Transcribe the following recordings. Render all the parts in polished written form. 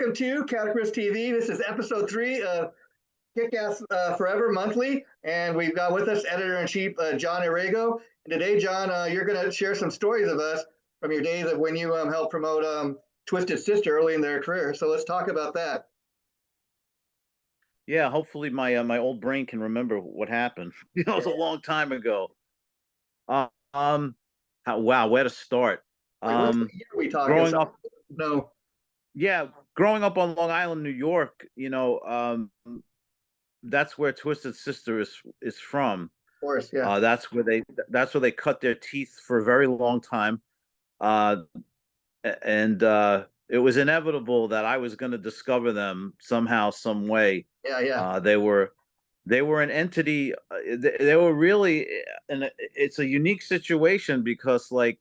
welcome to KICKASS TV. This is episode 3 of KICKASS Forever Monthly, and we've got with us editor-in-chief John Erigo. And today, John, you're going to share some stories of us from your days of when you helped promote Twisted Sister early in their career. So let's talk about that. Yeah, hopefully my old brain can remember what happened. It was a long time ago. Uh, um, wow, where to start? Wait, what year are we talking? Growing up, No. yeah, growing up on Long Island, New York. That's where Twisted Sister is from. Of course, yeah. That's where they cut their teeth for a very long time. Uh, and it was inevitable that I was going to discover them somehow, some way. Yeah. They were an entity. They were really, and it's a unique situation because like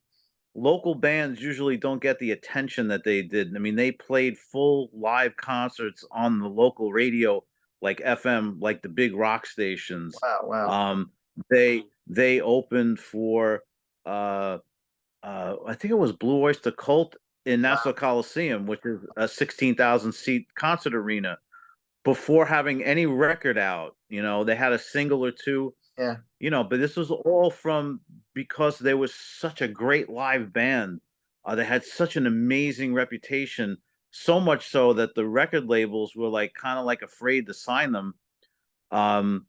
local bands usually don't get the attention that they did. I mean, they played full live concerts on the local radio, like FM, like the big rock stations. Wow. They opened for I think it was Blue Oyster Cult in Nassau Coliseum, which is a 16,000 seat concert arena, before having any record out. They had a single or two. Yeah. But this was all because they were such a great live band. They had such an amazing reputation, so much so that the record labels were like kind of like afraid to sign them. And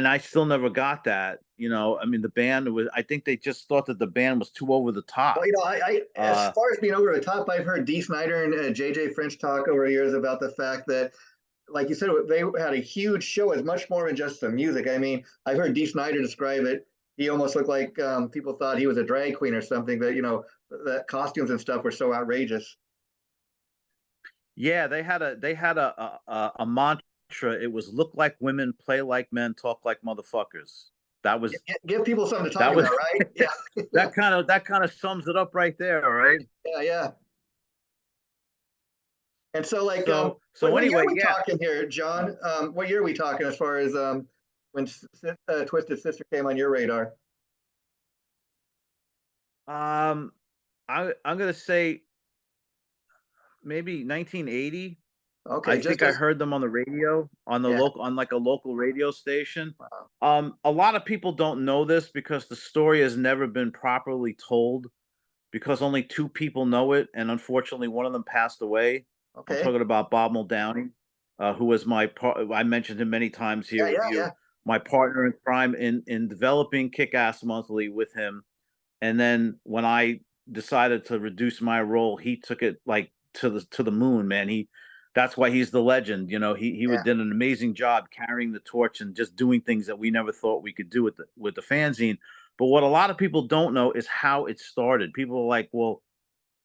I still never got that. I mean, the band I think they just thought that the band was too over the top. Well, I as far as being over the top, I've heard Dee Snider and JJ French talk over the years about the fact that, like you said, they had a huge show. It's much more than just the music. I mean, I've heard Dee Snider describe it. He almost looked like people thought he was a drag queen or something. That the costumes and stuff were so outrageous. Yeah, they had a mantra. It was look like women, play like men, talk like motherfuckers. That was give people something to talk about, right? Yeah. that kind of sums it up right there, right? Yeah. And so, like, so what anyway, year are we talking here, John? What year are we talking as far as when Twisted Sister came on your radar? I'm gonna say maybe 1980. Okay, I think I heard them on the radio, on like a local radio station. Wow. A lot of people don't know this because the story has never been properly told, because only 2 people know it, and unfortunately, one of them passed away. Okay. I'm talking about Bob Muldowney, who was I mentioned him many times here with you. Yeah. My partner in crime in developing Kick-Ass Monthly with him, and then when I decided to reduce my role, he took it like to the moon, man. That's why he's the legend. He did an amazing job carrying the torch and just doing things that we never thought we could do with the fanzine. But what a lot of people don't know is how it started. People are like, well,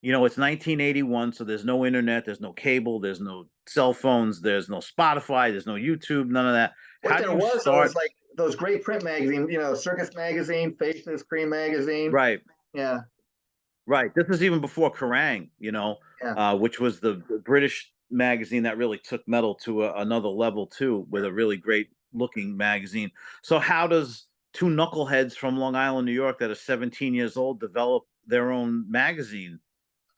it's 1981, so there's no internet, there's no cable, there's no cell phones, there's no Spotify, there's no YouTube, none of that. What there was like those great print magazines, Circus Magazine, Faces, Cream Magazine. Right. Yeah. Right. This was even before Kerrang, which was the British magazine that really took metal to another level too, with a really great looking magazine. So how does 2 knuckleheads from Long Island, New York, that are 17 years old develop their own magazine?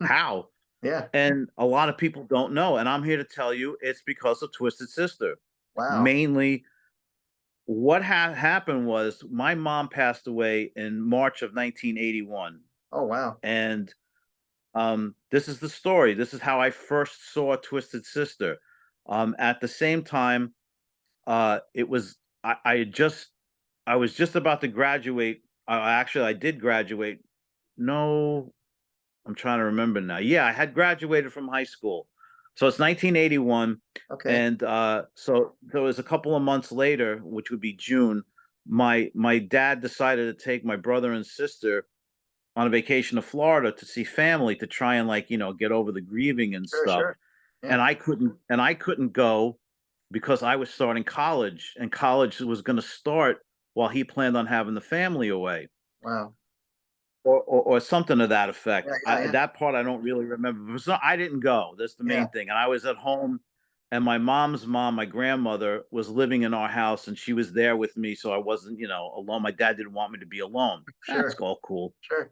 How? Yeah. And a lot of people don't know, and I'm here to tell you it's because of Twisted Sister. Wow. Mainly, what happened was my mom passed away in March of 1981. Oh wow. And this is the story. This is how I first saw Twisted Sister. At the same time, it was I was just about to graduate. Actually, I did graduate. No, I'm trying to remember now. Yeah, I had graduated from high school. So it's 1981. Okay. And so it was a couple of months later, which would be June. My dad decided to take my brother and sister on a vacation to Florida to see family, to try and get over the grieving and stuff. Sure. Yeah. And I couldn't go because I was starting college, and college was going to start while he planned on having the family away. Wow. Or something to that effect. Yeah. That part I don't really remember. So I didn't go. That's the main thing. And I was at home, and my mom's mom, my grandmother, was living in our house, and she was there with me, so I wasn't, alone. My dad didn't want me to be alone. Sure. That's all cool. Sure.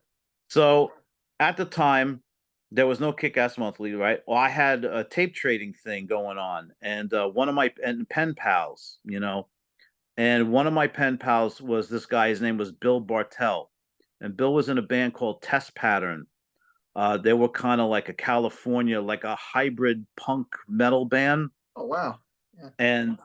So at the time, There was no Kick-Ass Monthly, right? Well, I had a tape trading thing going on, and one of my pen pals, and one of my pen pals was this guy. His name was Bill Bartell, and Bill was in a band called Test Pattern. They were kind of like a California, like a hybrid punk metal band, Oh wow. Yeah. and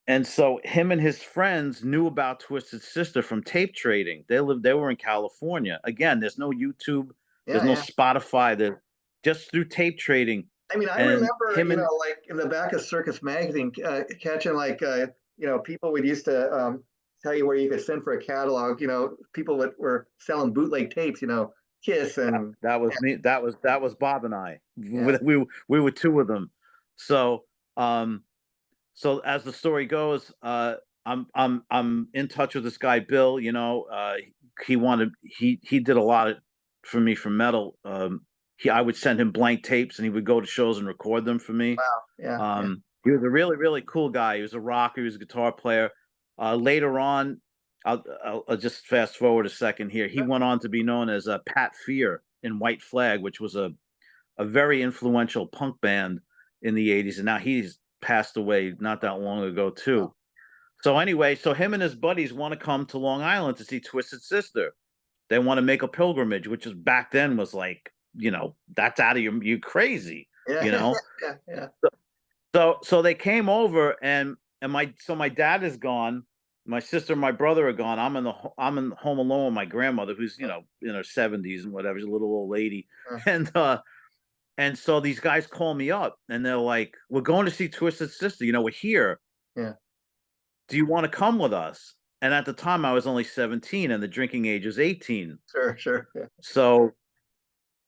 and so him and his friends knew about Twisted Sister from tape trading. They were in California. Again, there's no YouTube, there's Yeah, no yeah. Spotify. They're just through tape trading. I mean, I And remember, him and like in the back of Circus Magazine, catching like, people would used to tell you where you could send for a catalog. People that were selling bootleg tapes. Kiss and that was me. That was Bob and I. yeah, We were two of them. So um so as the story goes, I'm in touch with this guy Bill. He did a lot for me for metal. I would send him blank tapes, and he would go to shows and record them for me. wow, yeah, yeah, He was a really really cool guy. He was a rocker. He was a guitar player. Later on, I'll just fast forward a second here. He went on to be known as Pat Fear in White Flag, which was a very influential punk band in the 80s, and now he's passed away not that long ago too. So anyway, so him and his buddies want to come to Long Island to see Twisted Sister. They want to make a pilgrimage, which is back then was like, that's out of you crazy, yeah, you know. yeah, yeah. So they came over, and my dad is gone. My sister and my brother are gone. I'm in home alone with my grandmother, who's in her 70s and whatever. She's a little old lady, Yeah. and so these guys call me up, and they're like, "We're going to see Twisted Sister. We're here. Yeah. Do you want to come with us?" And at the time, I was only 17, and the drinking age is 18. Sure, sure. Yeah.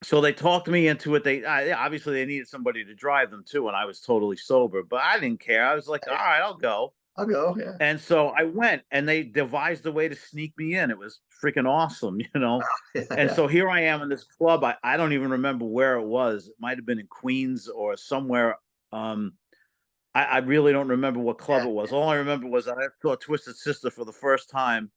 So they talked me into it. Obviously they needed somebody to drive them too, and I was totally sober, but I didn't care. I was like, all right, I'll go. I'll go. Yeah. And so I went, and they devised a way to sneak me in. It was freaking awesome, Yeah, And yeah. so here I am in this club. I don't even remember where it was. It might have been in Queens or somewhere. I really don't remember what club Yeah. it was. All I remember was I saw Twisted Sister for the first time,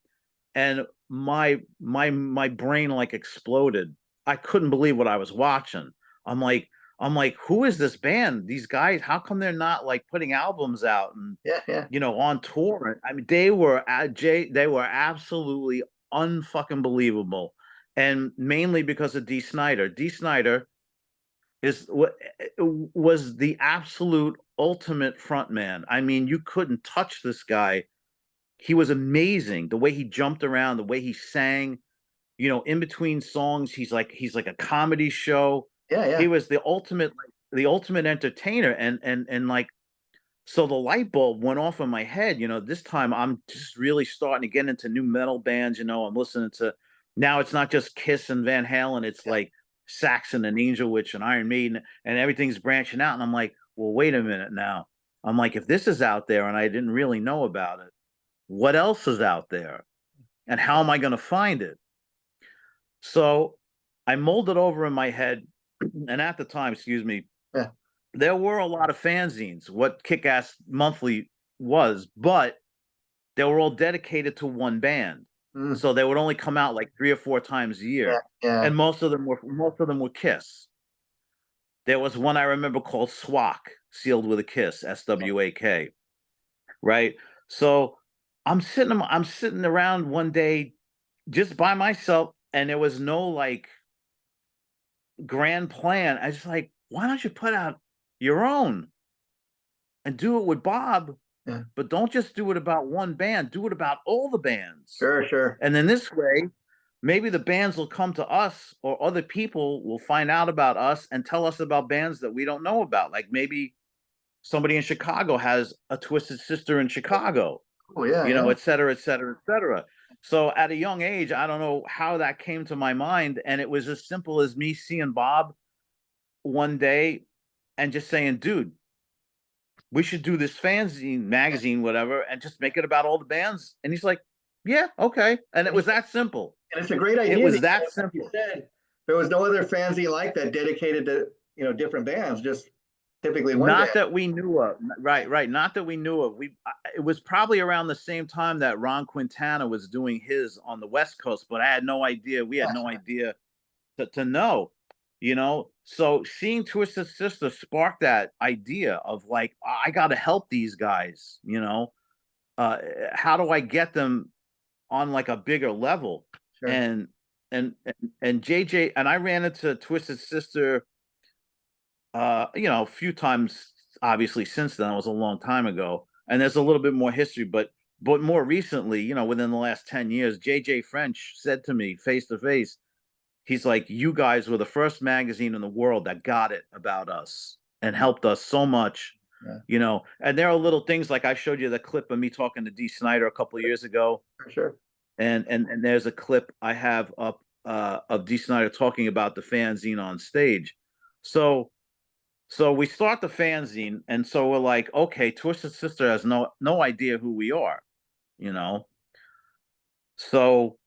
and my brain like exploded. I couldn't believe what I was watching. I'm like, who is this band? These guys, how come they're not like putting albums out and Yeah, yeah. on tour? I mean, they were absolutely unfucking believable, and mainly because of Dee Snider. Dee Snider was the absolute ultimate frontman. I mean, you couldn't touch this guy. He was amazing. The way he jumped around, the way he sang, in between songs, he's like a comedy show. Yeah, He yeah. was the ultimate entertainer, and like, so the light bulb went off in my head. This time I'm just really starting to get into new metal bands. I'm listening to, now it's not just Kiss and Van Halen, it's Yeah. like Saxon and Angel Witch and Iron Maiden, and everything's branching out. And I'm like, well, wait a minute now. I'm like, if this is out there and I didn't really know about it, what else is out there? And how am I going to find it? So I mulled it over in my head. And at the time, excuse me, Yeah. there were a lot of fanzines, what Kick-Ass Monthly was, but they were all dedicated to one band. Mm. So they would only come out like 3 or 4 times a Yeah, year. yeah. And most of them were Kiss. There was one I remember called SWAK, sealed with a kiss, SWAK. Right. So I'm sitting around one day just by myself, and there was no like grand plan. I was like, why don't you put out your own and do it with Bob? Yeah. But don't just do it about one band, do it about all the bands. Sure, sure. And then this way, maybe the bands will come to us, or other people will find out about us and tell us about bands that we don't know about. Like maybe somebody in Chicago has a Twisted Sister in Chicago, Oh, yeah, yeah. et cetera, et cetera, et cetera. So at a young age, I don't know how that came to my mind. And it was as simple as me seeing Bob one day and just saying, dude, we should do this fanzine, magazine, whatever, and just make it about all the bands. And he's like, yeah, okay. And it was that simple. And it's a great idea. It was because, that like simple. you said, there was no other fanzine like that dedicated to different bands. Just typically one Not band. that we knew of. Right. Not that we knew of. It was probably around the same time that Ron Quintana was doing his on the West Coast, but I had no idea. We had no idea to know. you know. So seeing Twisted Sister sparked that idea of like, I got to help these guys, you know. Uh, how do I get them on like a bigger level? Sure. And and JJ and I ran into Twisted Sister, you know, a few times, obviously since then. It was a long time ago, and there's a little bit more history, but more recently, you know, within the last 10 years, JJ French said to me face to face, he's like, you guys were the first magazine in the world that got it about us and helped us so much. Yeah. You know, and there are little things like I showed you the clip of me talking to Dee Snider a couple of years ago, For sure. and there's a clip I have up of Dee Snider talking about the fanzine on stage. So we start the fanzine, and so we're like, okay, Twisted Sister has no idea who we are, you know. So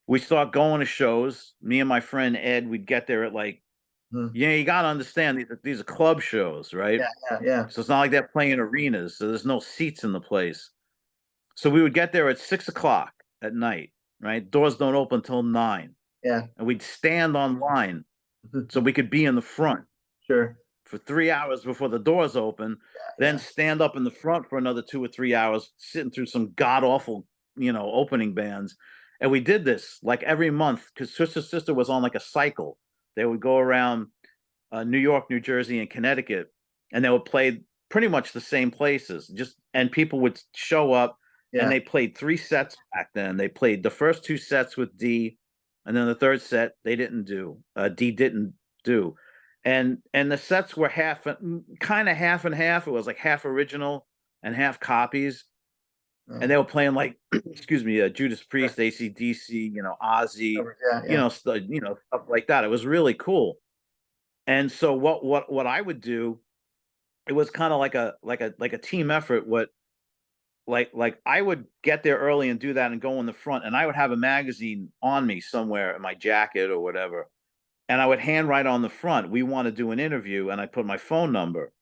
we start going to shows. Me and my friend Ed, we'd get there at like, yeah, you got to understand these are club shows, right? Yeah. So it's not like they're playing arenas, so there's no seats in the place. So we would get there at 6 o'clock at night, right? Doors don't open until 9. Yeah. And we'd stand on line so we could be in the front. Sure. For 3 hours before the doors open, then stand up in the front for another 2 or 3 hours, sitting through some god awful, you know, opening bands. And we did this like every month because Twisted Sister was on like a cycle. They would go around New York, New Jersey, and Connecticut, and they would play pretty much the same places. And people would show up, and they played 3 sets back then. They played the first 2 sets with Dee, and then the third set they didn't do. Dee didn't do, and the sets were kind of half and half. It was like half original and half copies, and they were playing like, excuse me, Judas Priest, AC/DC, you know, Ozzy, you know, stuff like that. It was really cool. And so what I would do, it was kind of like a team effort. What like I would get there early and do that and go in the front, and I would have a magazine on me somewhere in my jacket or whatever, and I would handwrite on the front, we want to do an interview, and I put my phone number.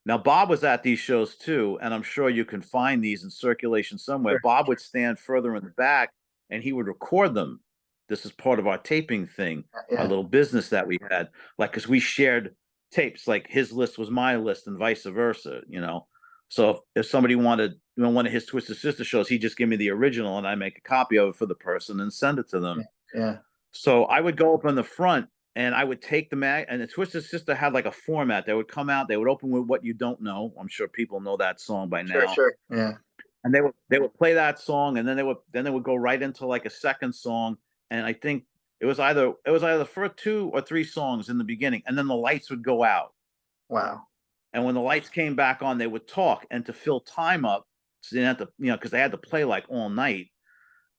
Now Bob was at these shows too, and I'm sure you can find these in circulation somewhere. Sure. Bob would stand further in the back and he would record them. This is part of our taping thing, our little business that we had, like, because we shared tapes, like his list was my list and vice versa, you know. So if somebody wanted, you know, one of his Twisted Sister shows, he'd just give me the original and I make a copy of it for the person and send it to them. Yeah. So I would go up in the front and I would take the mag, and the Twisted Sister had like a format. They would come out, they would open with What You Don't Know. I'm sure people know that song by now. Sure. Yeah. And they would play that song, and then they would go right into like a second song. And I think it was either the first 2 or 3 songs in the beginning, and then the lights would go out. Wow. And when the lights came back on, they would talk, and to fill time up, so they had to, you know, because they had to play like all night.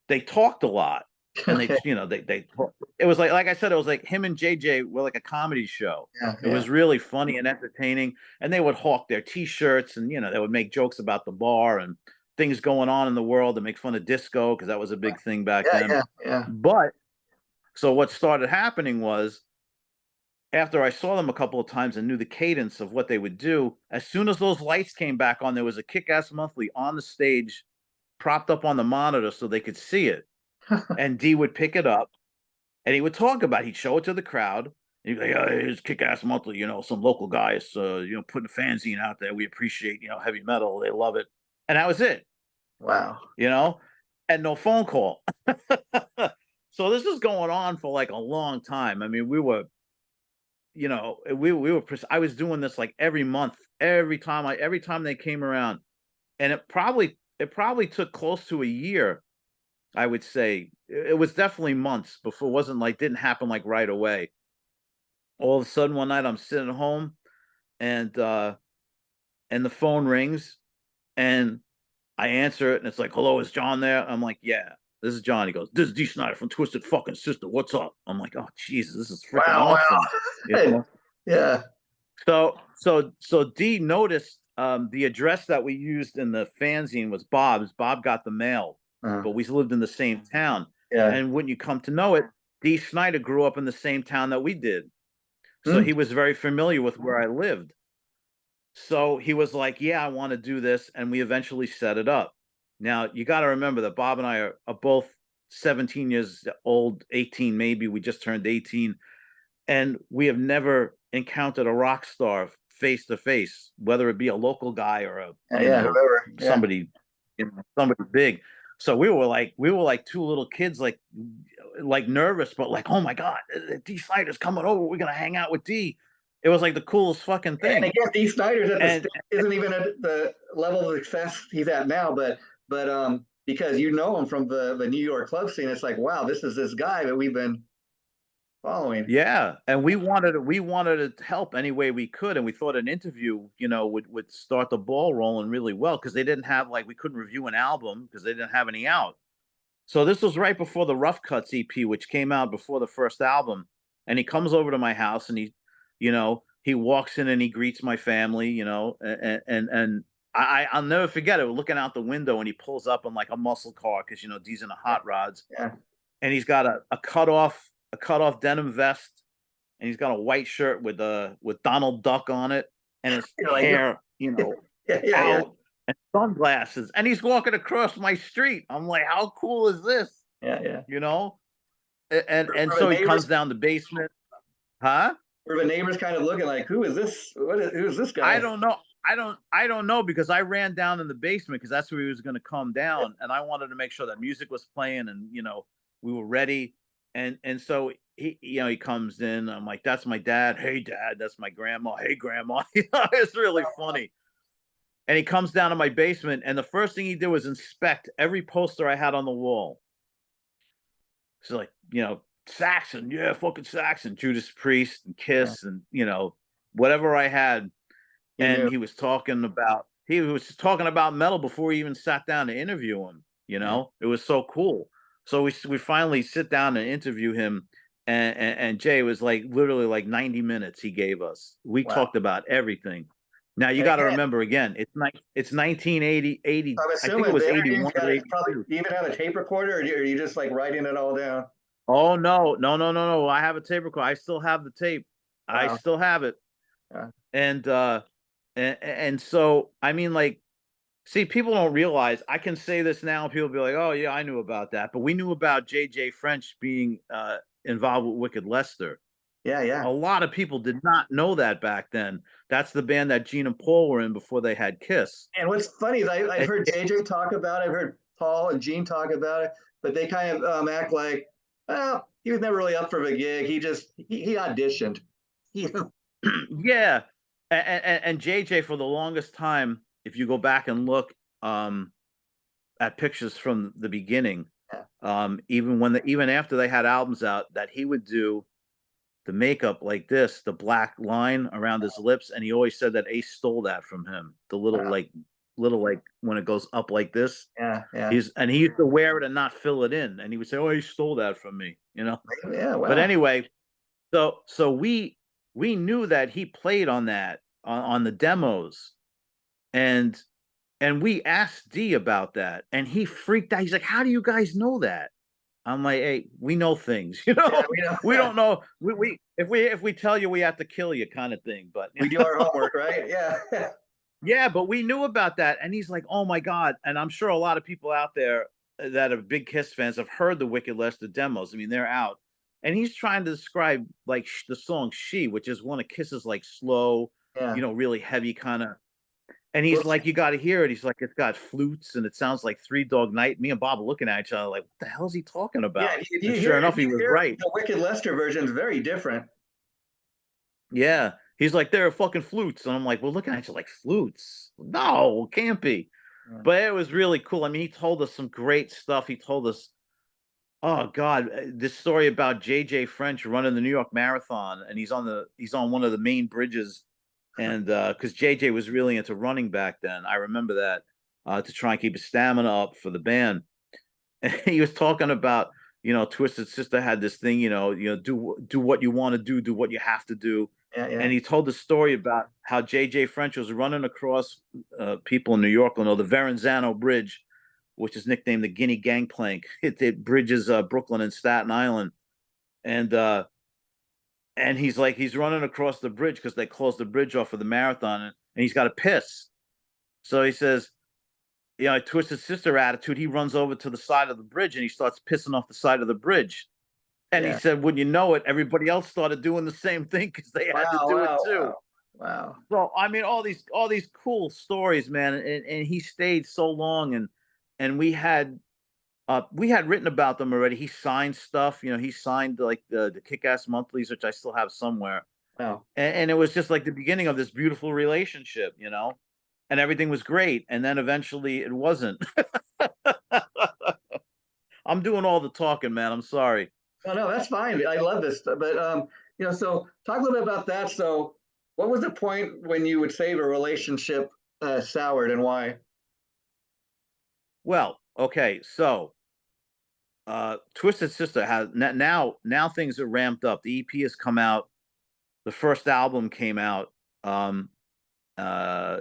They talked a lot, and they, you know, they. It was like I said, it was like him and JJ were like a comedy show. It was really funny and entertaining, and they would hawk their T-shirts, and you know, they would make jokes about the bar and things going on in the world, and make fun of disco because that was a big thing back then. But so what started happening was, after I saw them a couple of times and knew the cadence of what they would do, as soon as those lights came back on, there was a Kick-Ass Monthly on the stage, propped up on the monitor so they could see it. And Dee would pick it up and he would talk about it. He'd show it to the crowd. And he'd be like, oh, here's Kick-Ass Monthly, you know, some local guys, you know, putting a fanzine out there. We appreciate, you know, heavy metal. They love it. And that was it. Wow. You know, and no phone call. So this is going on for like a long time. I mean, we were, you know, I was doing this like every month, every time they came around. And it probably took close to a year, I would say. It was definitely months before. It wasn't like, didn't happen like right away. All of a sudden one night I'm sitting at home and the phone rings and I answer it and it's like, hello, is John there? I'm like, yeah, this is John. He goes, this is Dee Snider from Twisted fucking Sister. What's up? I'm like, oh Jesus, this is freaking awesome. You know? Yeah. So Dee noticed the address that we used in the fanzine was Bob's. Bob got the mail, but we lived in the same town. And when you come to know it, Dee Snider grew up in the same town that we did. So he was very familiar with where I lived. So he was like, yeah, I want to do this. And we eventually set it up. Now, you got to remember that Bob and I are both 17 years old, 18 maybe. We just turned 18. and we have never encountered a rock star face to face, whether it be a local guy or a whoever. somebody somebody big. So we were like two little kids, like nervous, but like, oh my god, Dee Snider's coming over. We're gonna hang out with Dee. It was like the coolest fucking thing. And again, Dee Snider's at isn't even at the level of success he's at now, but because you know him from the New York club scene, it's like, wow, this is this guy that we've been following. Yeah, and we wanted to help any way we could, and we thought an interview, would start the ball rolling really well, because they didn't have, like, we couldn't review an album because they didn't have any out. So this was right before the Rough Cuts EP, which came out before the first album, and he comes over to my house and he walks in and he greets my family, and I'll never forget it. We're looking out the window and he pulls up on like a muscle car because Dee's in the hot rods, and he's got a cut off denim vest, and he's got a white shirt with Donald Duck on it, and his hair, out, and sunglasses, and he's walking across my street. I'm like, how cool is this? Yeah. And so he comes down the basement, huh? Were the neighbors kind of looking like, who is this? Who is this guy? I don't know. I don't know, because I ran down in the basement because that's where he was going to come down, and I wanted to make sure that music was playing and we were ready. And so he comes in. I'm like, that's my dad. Hey dad, that's my grandma. Hey grandma. It's really funny. And he comes down to my basement, and the first thing he did was inspect every poster I had on the wall. So like, Saxon, yeah, fucking Saxon, Judas Priest and Kiss, and whatever I had. And he was talking about metal before we even sat down to interview him. It was so cool. So we finally sit down and interview him, and Jay was like literally like 90 minutes he gave us. We talked about everything. Now you got to remember, again, it's 1980. I think it was 81. Probably, you even have a tape recorder, or are you just like writing it all down? Oh no! I have a tape recorder. I still have the tape. Wow. I still have it. Yeah. And so, I mean, like, see, people don't realize, I can say this now and people be like, oh yeah, I knew about that, but we knew about JJ French being involved with Wicked Lester. Yeah. A lot of people did not know that back then. That's the band that Gene and Paul were in before they had Kiss. And what's funny is I've heard JJ talk about it, I've heard Paul and Gene talk about it, but they kind of act like, well, he was never really up for the gig. He auditioned. Yeah. And JJ, for the longest time, if you go back and look at pictures from the beginning, even after they had albums out, that he would do the makeup like this, the black line around his lips, and he always said that Ace stole that from him. The little like when it goes up like this. Yeah. He used to wear it and not fill it in, and he would say, "Oh, he stole that from me," Yeah. Wow. But anyway, so we knew that he played on that on the demos, and we asked Dee about that, and he freaked out. He's like, "How do you guys know that?" I'm like, "Hey, we know things, Yeah, we don't know. If we tell you, we have to kill you, kind of thing." But we do our homework, right? Yeah. Yeah, but we knew about that, and he's like, "Oh my god!" And I'm sure a lot of people out there that are big Kiss fans have heard the Wicked Lester demos. I mean, they're out, and he's trying to describe like the song "She," which is one of Kiss's like slow, really heavy kind of. And he's like, "You got to hear it." He's like, "It's got flutes and it sounds like Three Dog Night." Me and Bob are looking at each other like, "What the hell is he talking about?" Yeah, sure enough, he was right. The Wicked Lester version is very different. Yeah, he's like, "There are fucking flutes," and I'm like, "We're looking at you like flutes? No, it can't be." Yeah. But it was really cool. I mean, he told us some great stuff. He told us, oh God, this story about JJ French running the New York Marathon, and he's on one of the main bridges. And because JJ was really into running back then, I remember that, to try and keep his stamina up for the band. And he was talking about, Twisted Sister had this thing, do what you want to do what you have to do. Yeah. And he told the story about how JJ French was running across people in New York, the Verrazano Bridge, which is nicknamed the Guinea Gangplank. It bridges Brooklyn and Staten Island. And he's like, he's running across the bridge because they closed the bridge off for the marathon, and he's got to piss. So he says, Twisted Sister attitude, he runs over to the side of the bridge and he starts pissing off the side of the bridge. And he Yeah. said, when you know it, everybody else started doing the same thing because they had to Wow, do it wow, too. wow, wow. So I mean, all these cool stories, man. And he stayed so long, and we had written about them already. He signed stuff, you know. He signed like the Kick-Ass Monthlies, which I still have somewhere. Wow. And it was just like the beginning of this beautiful relationship, you know. And everything was great, and then eventually it wasn't. I'm doing all the talking, man. I'm sorry. No, no, that's fine. I love this stuff. But so talk a little bit about that. So what was the point when you would say a relationship soured and why? Well, okay, so Twisted Sister has now things are ramped up. The EP has come out. The first album came out. Um,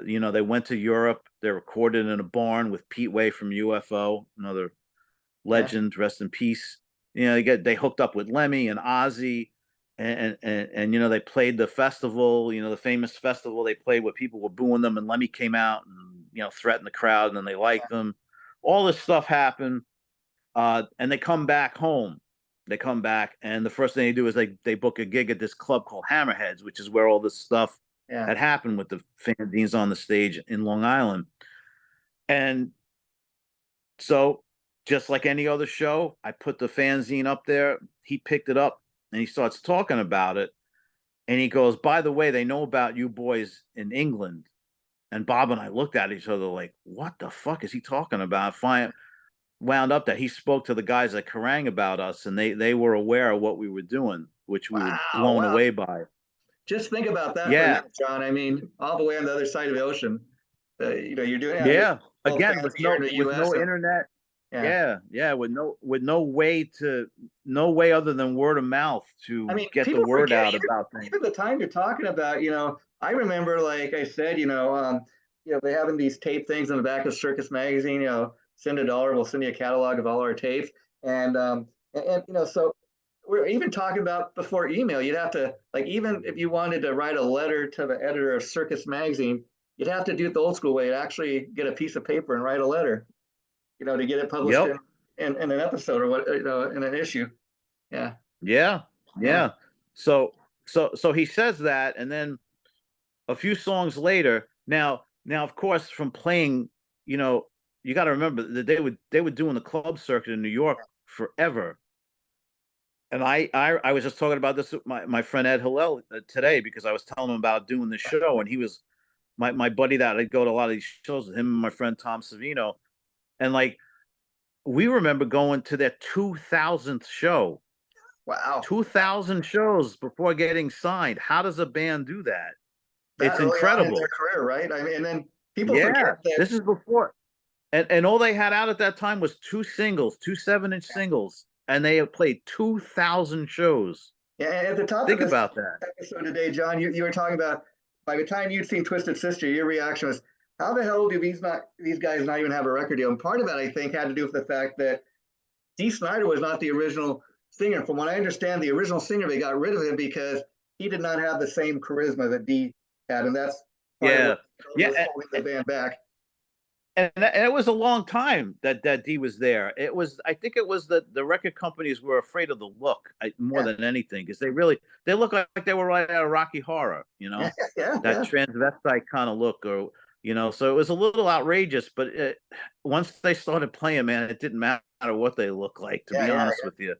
you know, they went to Europe. They recorded in a barn with Pete Way from UFO, another Yeah. legend, rest in peace. You know, they hooked up with Lemmy and Ozzy, and you know, they played the festival. You know, the famous festival they played where people were booing them, and Lemmy came out and, you know, threatened the crowd, and then they liked them. All this stuff happened, and they come back home. They come back, and the first thing they do is they book a gig at this club called Hammerheads, which is where all this stuff Yeah. had happened with the fanzines on the stage in Long Island. And so, just like any other show, I put the fanzine up there. He picked it up and he starts talking about it. And he goes, "By the way, they know about you boys in England." And Bob and I looked at each other like, "What the fuck is he talking about?" Fine, wound up that he spoke to the guys at Kerrang about us, and they were aware of what we were doing, which we were Wow, blown wow. away by. Just think about that for a Yeah, minute, John. I mean, all the way on the other side of the ocean. You're doing it. You're yeah. both Again, fans here in the with U.S. no And, internet. yeah. Yeah, yeah. With no way other than word of mouth I to mean, get the people word forget out about things. even the time you're talking about. I remember, like I said, they having these tape things in the back of Circus magazine. Send $1, we'll send you a catalog of all our tapes, and so we're even talking about before email. You'd have to, like, even if you wanted to write a letter to the editor of Circus magazine, you'd have to do it the old school way. You'd actually get a piece of paper and write a letter, to get it published Yep. in an episode or what, in an issue. Yeah, Yeah. yeah, Yeah. So so he says that, and then a few songs later, now of course from playing, you know, you got to remember that they would do in the club circuit in New York forever. And I was just talking about this with my friend Ed Hillel today, because I was telling him about doing this show, and he was my buddy that I go to a lot of these shows with him and my friend Tom Savino, and like we remember going to their 2000th show, wow. 2000 shows before getting signed. How does a band do that? That It's early on in their incredible. career, right? I mean, and then people forget Yeah, that. this is before, and all they had out at that time was two singles, two 7-inch singles, and they have played 2000 shows. Yeah, and at the top of Think this about that. episode today, John, you were talking about, by the time you'd seen Twisted Sister, your reaction was, how the hell do these guys not even have a record deal? And part of that, I think, had to do with the fact that Dee Snider was not the original singer. From what I understand, the original singer, they got rid of him because he did not have the same charisma that Dee had, and that's part of Yeah, what was yeah, holding the band back. and it was a long time that Dee was there. It was, I think, it was the record companies were afraid of the look, more Yeah, than anything, because they look like they were right out of Rocky Horror, you yeah, know, yeah, that yeah, transvestite kind of look, or you know. So it was a little outrageous, but once they started playing, man, it didn't matter what they look like, to yeah, be yeah, honest with you.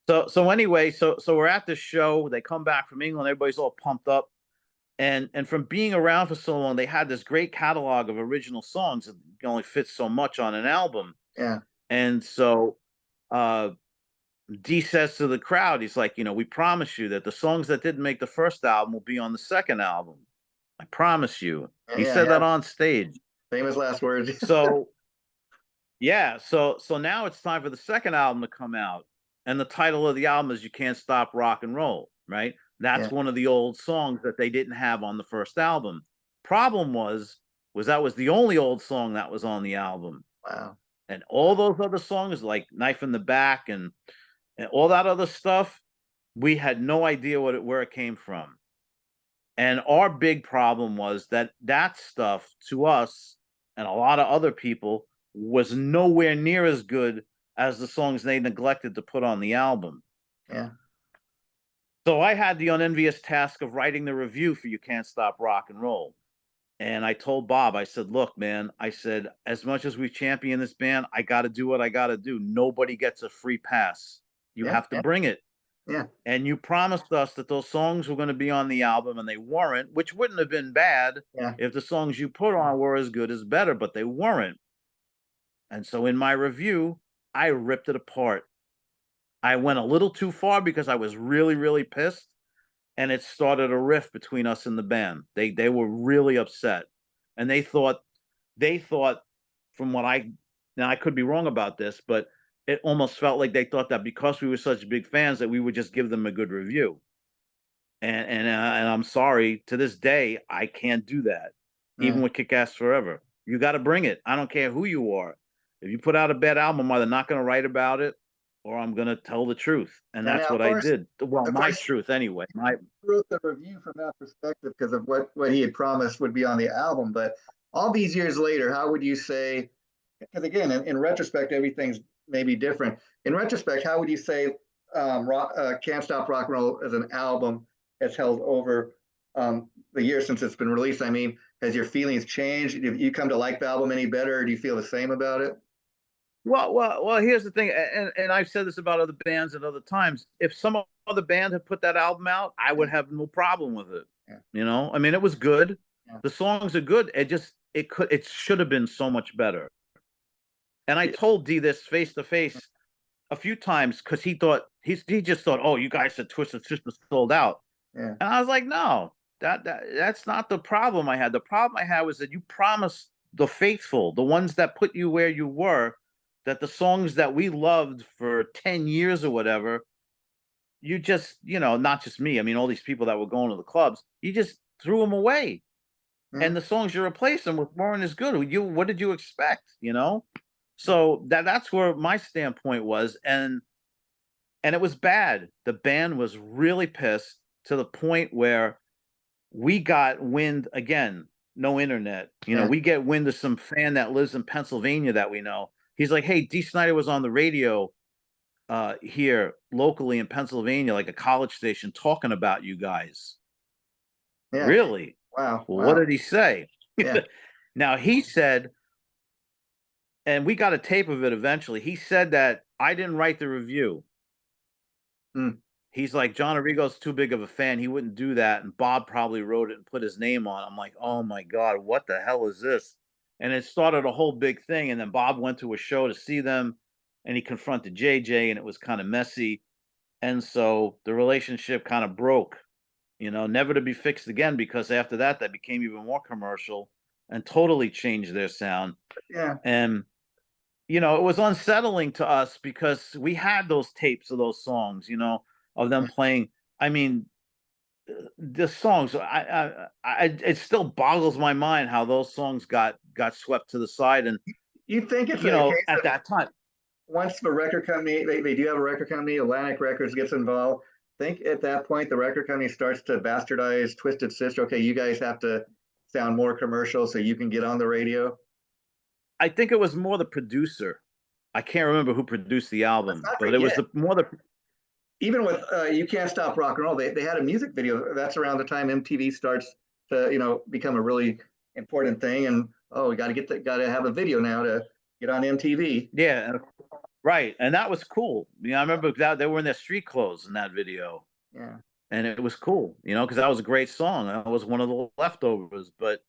So anyway, so we're at the show. They come back from England. Everybody's all pumped up. And from being around for so long, they had this great catalog of original songs that can only fit so much on an album. yeah, And so uh Dee says to the crowd, he's like, we promise you that the songs that didn't make the first album will be on the second album. I promise you. yeah, He yeah, said yeah. that on stage. Famous last words. So yeah, so now it's time for the second album to come out. And the title of the album is You Can't Stop Rock and Roll, right? Yeah, That's one of the old songs that they didn't have on the first album. Problem was that was the only old song that was on the album. wow. And all those other songs like Knife in the Back and all that other stuff, we had no idea where it came from. And our big problem was that stuff to us and a lot of other people was nowhere near as good as the songs they neglected to put on the album. Yeah. So I had the unenvious task of writing the review for You Can't Stop Rock and Roll. And I told Bob, I said, look, man, I said, as much as we champion this band, I got to do what I got to do. Nobody gets a free pass. You Yeah. have to bring it. Yeah. And you promised us that those songs were going to be on the album, and they weren't, which wouldn't have been bad Yeah. if the songs you put on were as good as better, but they weren't. And so in my review, I ripped it apart. I went a little too far because I was really, really pissed, and it started a rift between us and the band. They were really upset, and they thought from what now I could be wrong about this, but it almost felt like they thought that because we were such big fans that we would just give them a good review. And I'm sorry, to this day I can't do that. Even Yeah. with Kick-Ass Forever, you got to bring it. I don't care who you are. If you put out a bad album, I'm either not going to write about it or I'm going to tell the truth, and And that's now, what I did. Well, of my course, truth anyway. My wrote the review from that perspective because of what he had promised would be on the album. But all these years later, how would you say? Because again, in retrospect, everything's maybe different. In retrospect, how would you say "Can't Stop Rock and Roll" as an album has held over the years since it's been released? I mean, has your feelings changed? Have you come to like the album any better, or do you feel the same about it? well. Here's the thing, and I've said this about other bands at other times. If some other band had put that album out, I would Yeah. have no problem with it. Yeah. You know, I mean, it was good. Yeah. The songs are good. It should have been so much better. And I Yeah. told D this face to face a few times because he just thought, oh, you guys said Twisted Sister sold out, Yeah. and I was like, no, that's not the problem I had. The problem I had was that you promised the faithful, the ones that put you where you were, that the songs that we loved for 10 years or whatever, you just, not just me. I mean, all these people that were going to the clubs, you just threw them away. Yeah. And the songs you replaced them with weren't as good. What did you expect? So that's where my standpoint was, and it was bad. The band was really pissed to the point where we got wind again. No internet. Yeah. We get wind of some fan that lives in Pennsylvania that we know. He's like, "Hey, Dee Snider was on the radio here locally in Pennsylvania, like a college station, talking about you guys." Yeah. Really? Wow. Well, what Wow. did he say? Yeah. Now he said, and we got a tape of it eventually. He said that I didn't write the review. Hmm. He's like, John Arrigo's too big of a fan. He wouldn't do that. And Bob probably wrote it and put his name on it. I'm like, oh my God, what the hell is this? And it started a whole big thing. And then Bob went to a show to see them and he confronted JJ and it was kind of messy. And so the relationship kind of broke, never to be fixed again because after that, that became even more commercial and totally changed their sound. Yeah. And it was unsettling to us because we had those tapes of those songs, of them playing. I mean, the songs. It still boggles my mind how those songs got swept to the side, and You think it's a case at of that time. once the record company, they do have a record company, Atlantic Records gets involved. Think at that point the record company starts to bastardize Twisted Sister. Okay, you guys have to sound more commercial so you can get on the radio. I think it was more the producer. I can't remember who produced the album, but it was more the. Even with You Can't Stop Rock and Roll, they had a music video. That's around the time MTV starts to become a really important thing. And we got to have a video now to get on MTV. Yeah, right, and that was cool. I remember that they were in their street clothes in that video. Yeah, and it was cool, because that was a great song. That was one of the leftovers, but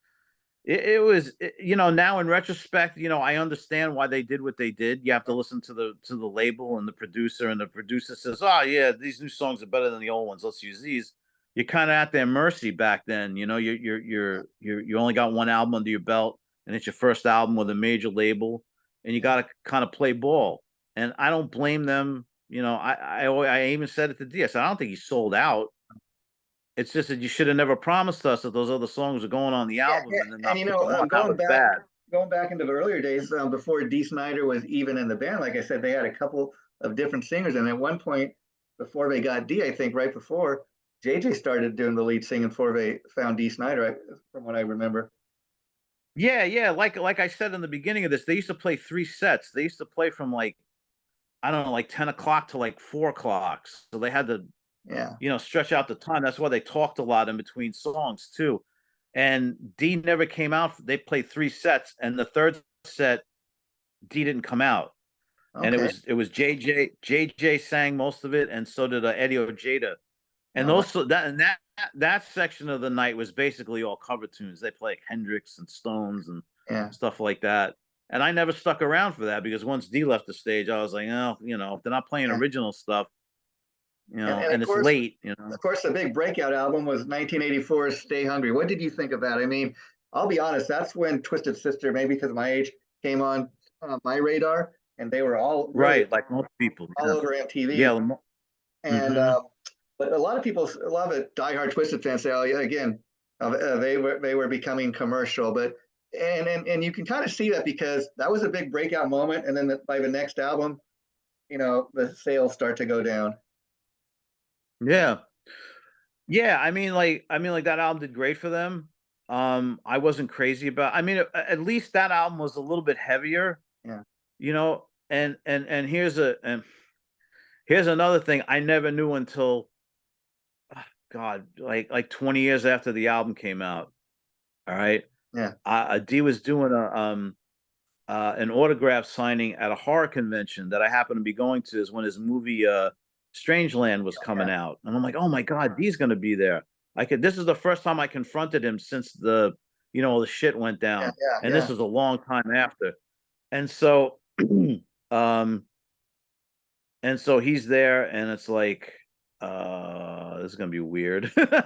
it was, now in retrospect, I understand why they did what they did. You have to listen to the label and the producer says, "Oh yeah, these new songs are better than the old ones. Let's use these." You're kind of at their mercy back then. You only got one album under your belt, and it's your first album with a major label, and you got to kind of play ball. And I don't blame them. I even said it to DS. I don't think he sold out. It's just that you should have never promised us that those other songs are going on the album and then not put them on. That was bad. Going back into the earlier days, before Dee Snider was even in the band, like I said, they had a couple of different singers, and at one point, before they got Dee, I think right before, JJ started doing the lead singing before they found Dee Snider, from what I remember. Yeah. Like I said in the beginning of this, they used to play 3 sets. They used to play from like I don't know, like 10 o'clock to like 4 o'clock. So they had to, Yeah. stretch out the time. That's why they talked a lot in between songs too. And D never came out. They played 3 sets, and the third set, D didn't come out. And Okay. it was JJ sang most of it, and so did Eddie Ojeda. And Oh, those that section of the night was basically all cover tunes. They play like Hendrix and Stones and yeah. stuff like that. And I never stuck around for that because once D left the stage, I was like, oh, if they're not playing Yeah. original stuff, And and it's late, of course, the big breakout album was 1984's "Stay Hungry." What did you think of that? I mean, I'll be honest, that's when Twisted Sister, maybe because of my age, came on my radar, and they were all really right? Like most people, all yeah, over MTV. yeah. And Mm-hmm. but a lot of people love it. Diehard Twisted fans say, "Oh yeah, again, they were becoming commercial." But and you can kind of see that because that was a big breakout moment, and then by the next album, the sales start to go down. Yeah, yeah. I mean, like that album did great for them. I wasn't crazy about. I mean, at least that album was a little bit heavier, Yeah. And here's another thing I never knew until God, like 20 years after the album came out. All right. Yeah. D was doing an autograph signing at a horror convention that I happened to be going to is when his movie Strangeland was coming Yeah. out. And I'm like, oh my God, D's gonna be there. This is the first time I confronted him since the shit went Yeah. down. Yeah. And Yeah. this was a long time after. And so um and so he's there and it's like this is gonna be weird. Yeah.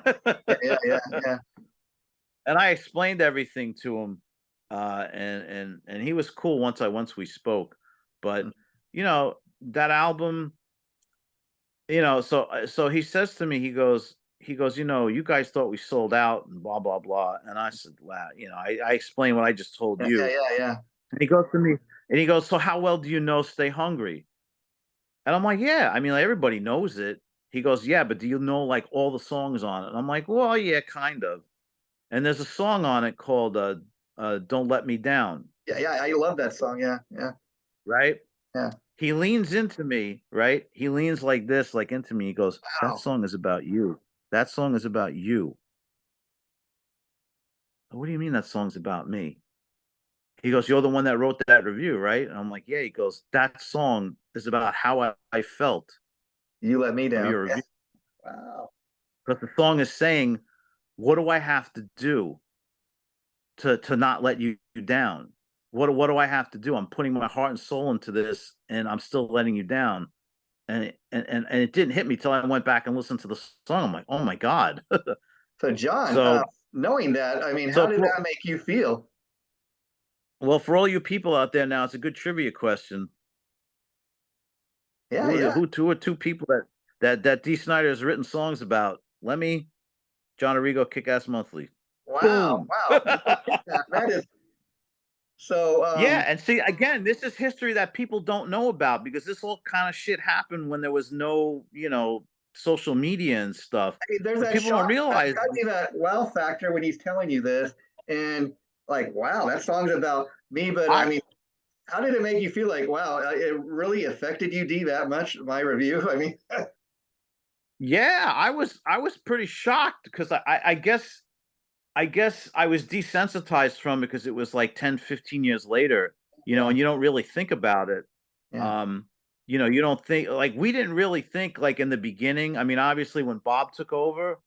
Yeah. Yeah. Yeah. And I explained everything to him, and he was cool once we spoke. But Mm. that album, so he says to me, he goes, you guys thought we sold out and blah blah blah, and I said, wow, I explained what I just told Yeah. you, Yeah. Yeah. and he goes to me, and he goes, so how well do you know Stay Hungry? And I'm like, yeah, I mean, like, everybody knows it. He goes, yeah, but do you know like all the songs on it? And I'm like, well, yeah, kind of. And there's a song on it called "Don't Let Me Down," Yeah. Yeah. I love that song. Yeah. Yeah. right? Yeah. He leans into me, right? He leans like this, like into me. He goes, "That Wow. song is about you. That song is about you." What do you mean that song's about me? He goes, "You're the one that wrote that review, right?" And I'm like, "Yeah." He goes, "That song is about how I felt You let me of down. your Yeah. review." Wow. Because the song is saying, "What do I have to do to not let you down? What do I have to do? I'm putting my heart and soul into this, and I'm still letting you down." And it didn't hit me till I went back and listened to the song. I'm like, oh my God. So, John, so knowing that, I mean, how so did for, that make you feel? well, for all you people out there now, it's a good trivia question. Yeah. Yeah. Who are two people that Dee Snider has written songs about? Lemmy, John Arrigo, Kick Ass Monthly. Wow. Boom. Wow. That is so. Yeah, and see again, this is history that people don't know about because this whole kind of shit happened when there was no, social media and stuff. I mean, there's But that people don't shock. That's realize. got to be that wow factor when he's telling you this, and like, wow, that song's about me. But I I mean, how did it make you feel? Like, wow, it really affected you, D, that much? My review. I mean, Yeah, I was pretty shocked because I guess I was desensitized from it because it was like 10, 15 years later, yeah, and you don't really think about it. yeah, Um, you don't think like we didn't really think like in the beginning. I mean, obviously when Bob took over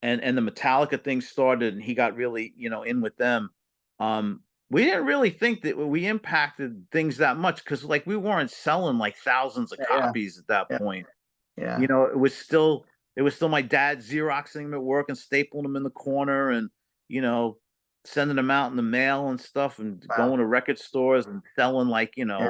and the Metallica thing started and he got really, in with them, we didn't really think that we impacted things that much because like we weren't selling like thousands of yeah, copies at that yeah, point. yeah, It was still my dad xeroxing them at work and stapling them in the corner and you know sending them out in the mail and stuff and wow, going to record stores and selling like yeah,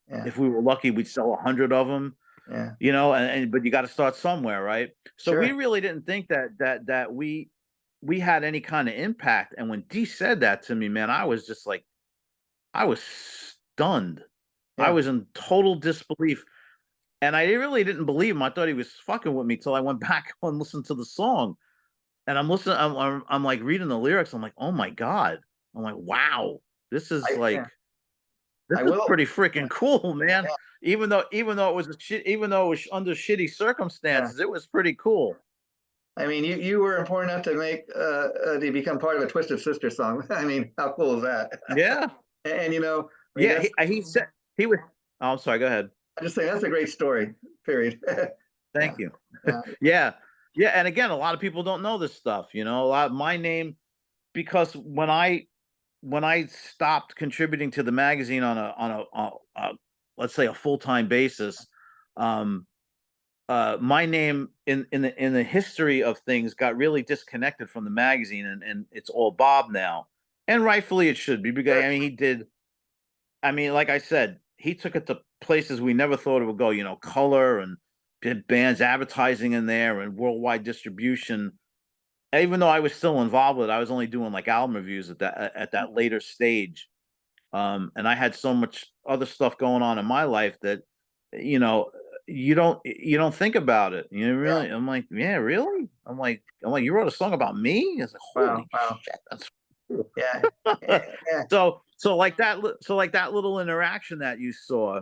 yeah, if we were lucky we'd sell 100 of them, yeah, and but you got to start somewhere, right? So we sure, really didn't think that we had any kind of impact. And when D said that to me, man, I was just like I was stunned. I yeah, was in total disbelief. And I really didn't believe him. I thought he was fucking with me till I went back and listened to the song. And I'm listening. I'm like reading the lyrics. I'm like, oh my god. I'm like, wow. This is yeah. like This I is will. pretty freaking cool, man. Yeah. Even though it was even though it was under shitty circumstances, it was pretty cool. I mean, you were important enough to make to become part of a Twisted Sister song. I mean, how cool is that? Yeah. And you know, I mean, Yeah, that's he said he was. Oh, I'm sorry. Go ahead. I just say that's a great story. Period. Yeah, Thank you. yeah, Yeah, yeah. And again, a lot of people don't know this stuff. You know, a lot my name because when I stopped contributing to the magazine on a let's say a full time basis, um, my name in the history of things got really disconnected from the magazine, and it's all Bob now, and rightfully it should be because sure. I mean he did. I mean, like I said, he took it to places we never thought it would go. You know, color and did bands advertising in there and worldwide distribution. Even though I was still involved with it, I was only doing like album reviews at that later stage. And I had so much other stuff going on in my life that you know you don't think about it. You know, Yeah. really, I'm like, yeah, really. I'm like, you wrote a song about me? It's like, Wow. holy Wow. shit, that's Yeah. Yeah. so like that so like that little interaction that you saw,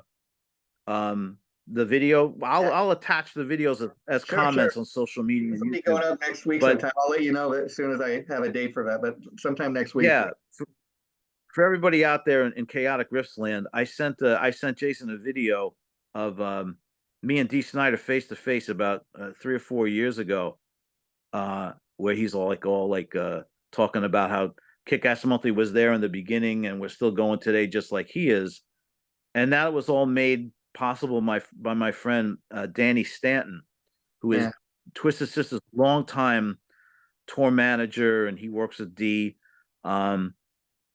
the video, Yeah. I'll attach the videos as Sure. Sure. comments on social media This and will be YouTube. going up next week But sometime. I'll let you know as soon as I have a date for that. But sometime next week. yeah, for everybody out there in chaotic riffs land, I sent Jason a video of me and Dee Snider face to face about 3 or 4 years ago, where he's all like talking about how Kick-Ass Monthly was there in the beginning and we're still going today just like he is, and that was all made possible by my friend Danny Stanton, who is Yeah. Twisted Sister's longtime tour manager, and he works with Dee.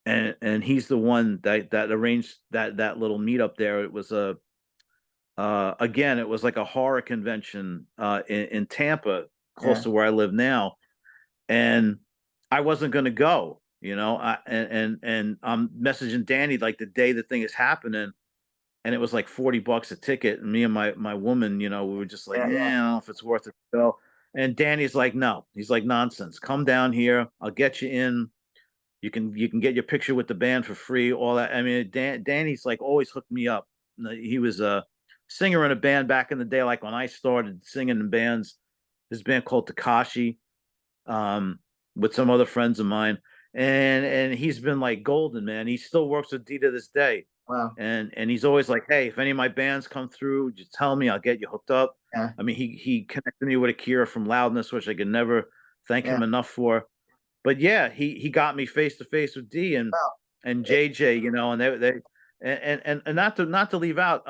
And he's the one that arranged that little meetup there. It was a again, it was like a horror convention in Tampa, close Yeah. to where I live now, and I wasn't going to go. You know, and I'm messaging Danny like the day the thing is happening, and it was like $40 a ticket. And me and my woman, you know, we were just like, Yeah. I Yeah. don't know if it's worth it to go. And Danny's like, no. He's like, nonsense. Come down here. I'll get you in. You can get your picture with the band for free. All that. I mean, Danny's like always hooked me up. He was a singer in a band back in the day, like when I started singing in bands. This band called Takashi, with some other friends of mine, and he's been like golden, man. He still works with Dee to this day, Wow. and he's always like, hey, if any of my bands come through, just tell me. I'll get you hooked up. Yeah. I mean, he connected me with Akira from Loudness, which I can never thank Yeah. him enough for. But yeah, he got me face to face with Dee Wow. and JJ, you know, and they and not to leave out.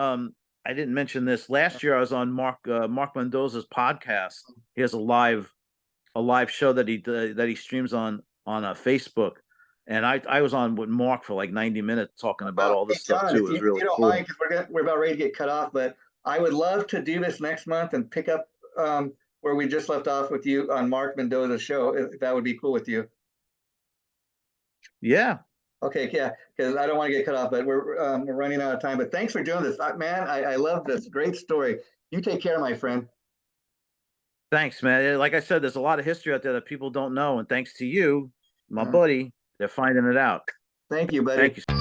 I didn't mention this last year. I was on Mark Mendoza's podcast. He has a live show that he streams on Facebook, and I was on with Mark for like 90 minutes talking about Wow. all Hey, this stuff John, too. It was if really you don't cool. mind, because we're about ready to get cut off, but I would love to do this next month and pick up where we just left off with you on Mark Mendoza's show. If that would be cool with you. Yeah, Okay, yeah, because I don't want to get cut off, but we're running out of time. But thanks for doing this, man. I love this. Great story. You take care, my friend. thanks, man. Like I said, there's a lot of history out there that people don't know, and thanks to you, my Uh, buddy, they're finding it out. Thank you, buddy. Thank you.